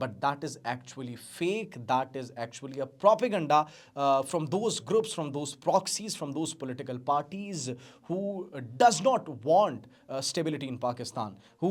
but that is actually fake, that is actually a propaganda from those groups, from those proxies, from those political parties who does not want stability in Pakistan, who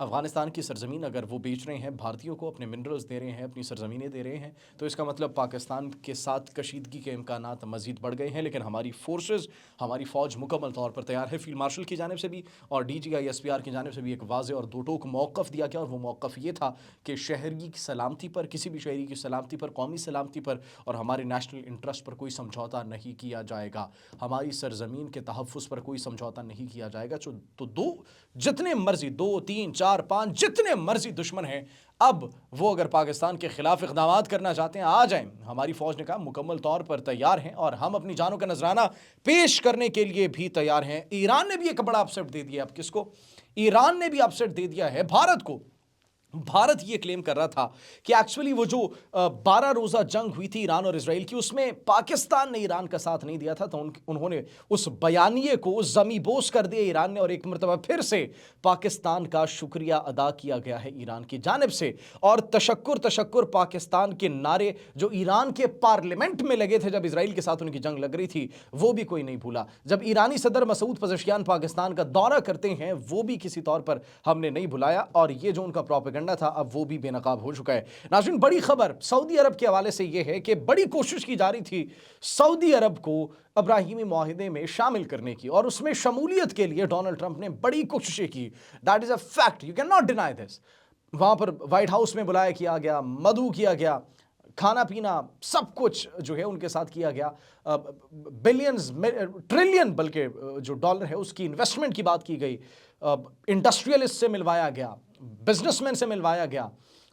Afghanistan کی سرزمین اگر وہ بیچ رہے ہیں بھارتیوں کو، اپنے minerals دے رہے ہیں، اپنی سرزمینیں دے رہے ہیں، تو اس کا مطلب پاکستان کے ساتھ کشیدگی کے امکانات مزید بڑھ گئے ہیں۔ لیکن ہماری فورسز، ہماری فوج مکمل طور پر تیار ہے۔ فیلڈ مارشل کی جانب سے بھی اور D G I S P R کی جانب سے بھی ایک واضح اور دو ٹوک موقف دیا گیا، اور وہ موقف یہ تھا کہ شہری کی سلامتی پر، کسی بھی شہری کی سلامتی پر، قومی سلامتی پر اور ہمارے نیشنل انٹرسٹ پر کوئی سمجھوتا نہیں کیا جائے گا، ہماری سرزمین کے تحفظ پر کوئی سمجھوتا نہیں کیا جائے گا۔ تو جتنے مرضی 2 3 4 5 جتنے مرضی دشمن ہیں، اب وہ اگر پاکستان کے خلاف اقدامات کرنا چاہتے ہیں آ جائیں۔ ہماری فوج نے کہا مکمل طور پر تیار ہیں، اور ہم اپنی جانوں کا نذرانہ پیش کرنے کے لیے بھی تیار ہیں۔ ایران نے بھی ایک بڑا اپسیٹ دے دیا، اب کس کو؟ ایران نے بھی اپسیٹ دے دیا ہے بھارت کو۔ بھارت یہ کلیم کر رہا تھا کہ ایکچولی وہ جو 12 روزہ جنگ ہوئی تھی ایران اور اسرائیل کی، اس میں پاکستان نے ایران کا ساتھ نہیں دیا تھا، تو انہوں نے اس بیانیے کو زمیں بوس کر دیا ایران نے، اور ایک مرتبہ پھر سے پاکستان کا شکریہ ادا کیا گیا ہے ایران کی جانب سے۔ اور تشکر پاکستان کے نعرے جو ایران کے پارلیمنٹ میں لگے تھے جب اسرائیل کے ساتھ ان کی جنگ لگ رہی تھی، وہ بھی کوئی نہیں بھولا۔ جب ایرانی صدر مسعود پزشکیان پاکستان کا دورہ کرتے ہیں، وہ بھی کسی طور پر ہم نے نہیں بھلایا، اور یہ جو ان کا پروپیگنڈا تھا اب وہ بھی بے نقاب ہو چکا ہے۔ ناظرین، بڑی خبر سعودی عرب کے حوالے سے یہ ہے کہ بڑی کوشش کی جا رہی تھی سعودی عرب کو ابراہیمی معاہدے میں شامل کرنے کی، اور اس میں شمولیت کے لیے ڈونلڈ ٹرمپ نے بڑی کوششیں کی۔ That is a fact, you can not deny this. وہاں پر وائٹ ہاؤس میں بلایا کیا گیا، مدعو کیا گیا، کھانا پینا سب کچھ جو ہے ان کے ساتھ کیا گیا، بلینز ٹریلین بلکہ جو ڈالر ہے اس کی انویسٹمنٹ کی بات کی گئی، انڈسٹریلسٹ سے ملوایا گیا، بزنس مین سے ملوایا گیا،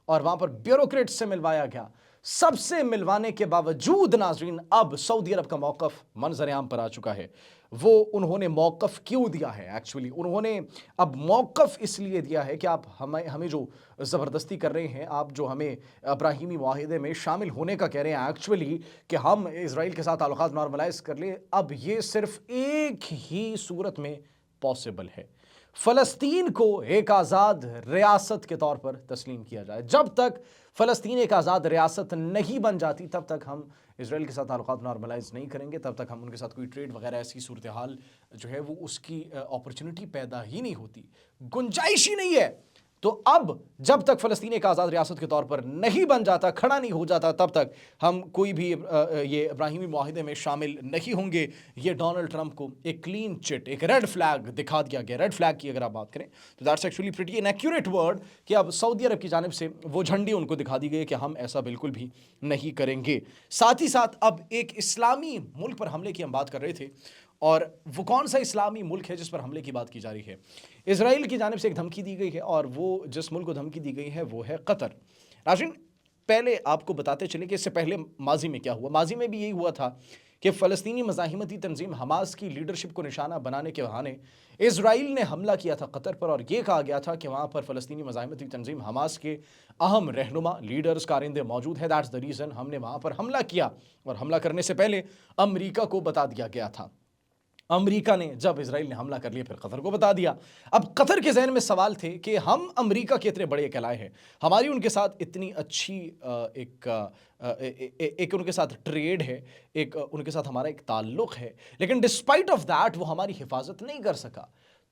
اور وہاں پر بیوروکریٹ سے ملوایا گیا۔ سب سے ملوانے کے باوجود ناظرین اب سعودی عرب کا موقف منظر عام پر آ چکا ہے۔ وہ انہوں نے موقف کیوں دیا ہے؟ ایکچولی انہوں نے اب موقف اس لیے دیا ہے کہ آپ ہمیں جو زبردستی کر رہے ہیں، آپ جو ہمیں ابراہیمی معاہدے میں شامل ہونے کا کہہ رہے ہیں ایکچولی کہ ہم اسرائیل کے ساتھ تعلقات نارملائز کر لیں، اب یہ صرف ایک ہی صورت میں پاسبل ہے، فلسطین کو ایک آزاد ریاست کے طور پر تسلیم کیا جائے۔ جب تک فلسطین ایک آزاد ریاست نہیں بن جاتی تب تک ہم اسرائیل کے ساتھ تعلقات نارملائز نہیں کریں گے، تب تک ہم ان کے ساتھ کوئی ٹریڈ وغیرہ ایسی صورتحال جو ہے وہ اس کی اپرچونٹی پیدا ہی نہیں ہوتی، گنجائش ہی نہیں ہے۔ تو اب جب تک فلسطین ایک آزاد ریاست کے طور پر نہیں بن جاتا، کھڑا نہیں ہو جاتا، تب تک ہم کوئی بھی یہ ابراہیمی معاہدے میں شامل نہیں ہوں گے۔ یہ ڈونلڈ ٹرمپ کو ایک کلین چٹ، ایک ریڈ فلیگ دکھا دیا گیا۔ ریڈ فلیگ کی اگر آپ بات کریں تو that's actually pretty an accurate word, کہ اب سعودی عرب کی جانب سے وہ جھنڈی ان کو دکھا دی گئی کہ ہم ایسا بالکل بھی نہیں کریں گے۔ ساتھ ہی ساتھ اب ایک اسلامی ملک پر حملے کی ہم بات کر رہے تھے، اور وہ کون سا اسلامی ملک ہے جس پر حملے کی بات کی جا رہی ہے؟ اسرائیل کی جانب سے ایک دھمکی دی گئی ہے، اور وہ جس ملک کو دھمکی دی گئی ہے وہ ہے قطر۔ ناظرین، پہلے آپ کو بتاتے چلیں کہ اس سے پہلے ماضی میں کیا ہوا۔ ماضی میں بھی یہی ہوا تھا کہ فلسطینی مزاحمتی تنظیم حماس کی لیڈرشپ کو نشانہ بنانے کے بہانے اسرائیل نے حملہ کیا تھا قطر پر، اور یہ کہا گیا تھا کہ وہاں پر فلسطینی مزاحمتی تنظیم حماس کے اہم رہنما، لیڈرز، کارندے موجود ہیں۔ دیٹس دا ریزن ہم نے وہاں پر حملہ کیا، اور حملہ کرنے سے پہلے امریکہ کو بتا دیا گیا تھا۔ امریکہ نے جب اسرائیل نے حملہ کر لیا پھر قطر کو بتا دیا۔ اب قطر کے ذہن میں سوال تھے کہ ہم امریکہ کے اتنے بڑے کہلائے ہیں، ہماری ان کے ساتھ اتنی اچھی ایک ان کے ساتھ ٹریڈ ہے، ایک ان کے ساتھ ہمارا ایک تعلق ہے، لیکن ڈسپائٹ آف دیٹ وہ ہماری حفاظت نہیں کر سکا۔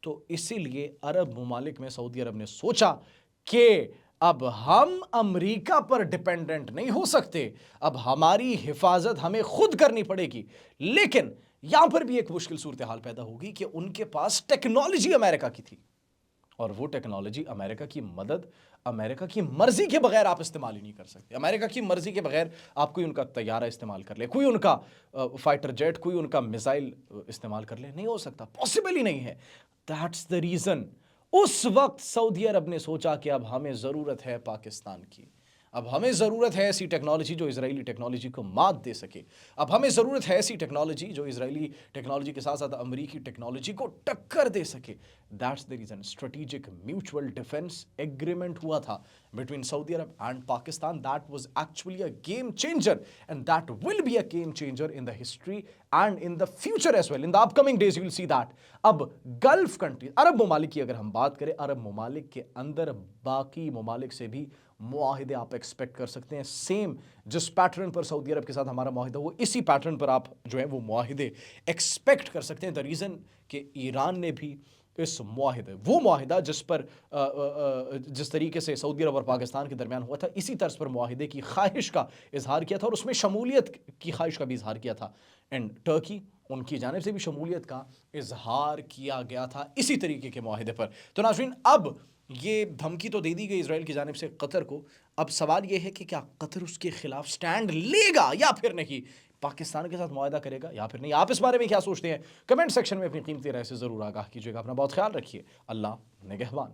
تو اسی لیے عرب ممالک میں سعودی عرب نے سوچا کہ اب ہم امریکہ پر ڈیپینڈنٹ نہیں ہو سکتے، اب ہماری حفاظت ہمیں خود کرنی پڑے گی۔ لیکن یہاں پر بھی ایک مشکل صورتحال پیدا ہوگی کہ ان کے پاس ٹیکنالوجی امریکہ کی تھی، اور وہ ٹیکنالوجی امریکہ کی مدد، امریکہ کی مرضی کے بغیر آپ استعمال ہی نہیں کر سکتے۔ امریکہ کی مرضی کے بغیر آپ کوئی ان کا طیارہ استعمال کر لے، کوئی ان کا فائٹر جیٹ، کوئی ان کا میزائل استعمال کر لے، نہیں ہو سکتا، پاسبل ہی نہیں ہے۔ دیٹس دا ریزن اس وقت سعودی عرب نے سوچا کہ اب ہمیں ضرورت ہے پاکستان کی، اب ہمیں ضرورت ہے ایسی ٹیکنالوجی جو اسرائیلی ٹیکنالوجی کو مات دے سکے، اب ہمیں ضرورت ہے ایسی ٹیکنالوجی جو اسرائیلی ٹیکنالوجی کے ساتھ ساتھ امریکی ٹیکنالوجی کو ٹکر دے سکے۔ That's the reason strategic mutual defence agreement ہوا تھا between Saudi Arab and Pakistan. That was actually a game changer, and that will be a game changer in the history and in the future as well, in the upcoming days you will see that. اب Gulf countries, عرب ممالک کی اگر ہم بات کریں، عرب ممالک کے اندر باقی ممالک سے بھی معاہدے آپ ایکسپیکٹ کر سکتے ہیں، سیم جس پیٹرن پر سعودی عرب کے ساتھ ہمارا معاہدہ ہو، اسی پیٹرن پر آپ جو ہے وہ معاہدے ایکسپیکٹ کر سکتے ہیں۔ دا ریزن کہ ایران نے بھی اس معاہدے وہ معاہدہ جس پر جس طریقے سے سعودی عرب اور پاکستان کے درمیان ہوا تھا اسی طرز پر معاہدے کی خواہش کا اظہار کیا تھا اور اس میں شمولیت کی خواہش کا بھی اظہار کیا تھا. اینڈ ٹرکی ان کی جانب سے بھی شمولیت کا اظہار کیا گیا تھا اسی طریقے کے معاہدے پر. تو ناظرین اب یہ دھمکی تو دے دی گئی اسرائیل کی جانب سے قطر کو. اب سوال یہ ہے کہ کیا قطر اس کے خلاف سٹینڈ لے گا یا پھر نہیں, پاکستان کے ساتھ معاہدہ کرے گا یا پھر نہیں. آپ اس بارے میں کیا سوچتے ہیں؟ کمنٹ سیکشن میں اپنی قیمتی رائے سے ضرور آگاہ کیجیے گا. اپنا بہت خیال رکھیے. اللہ نگہبان.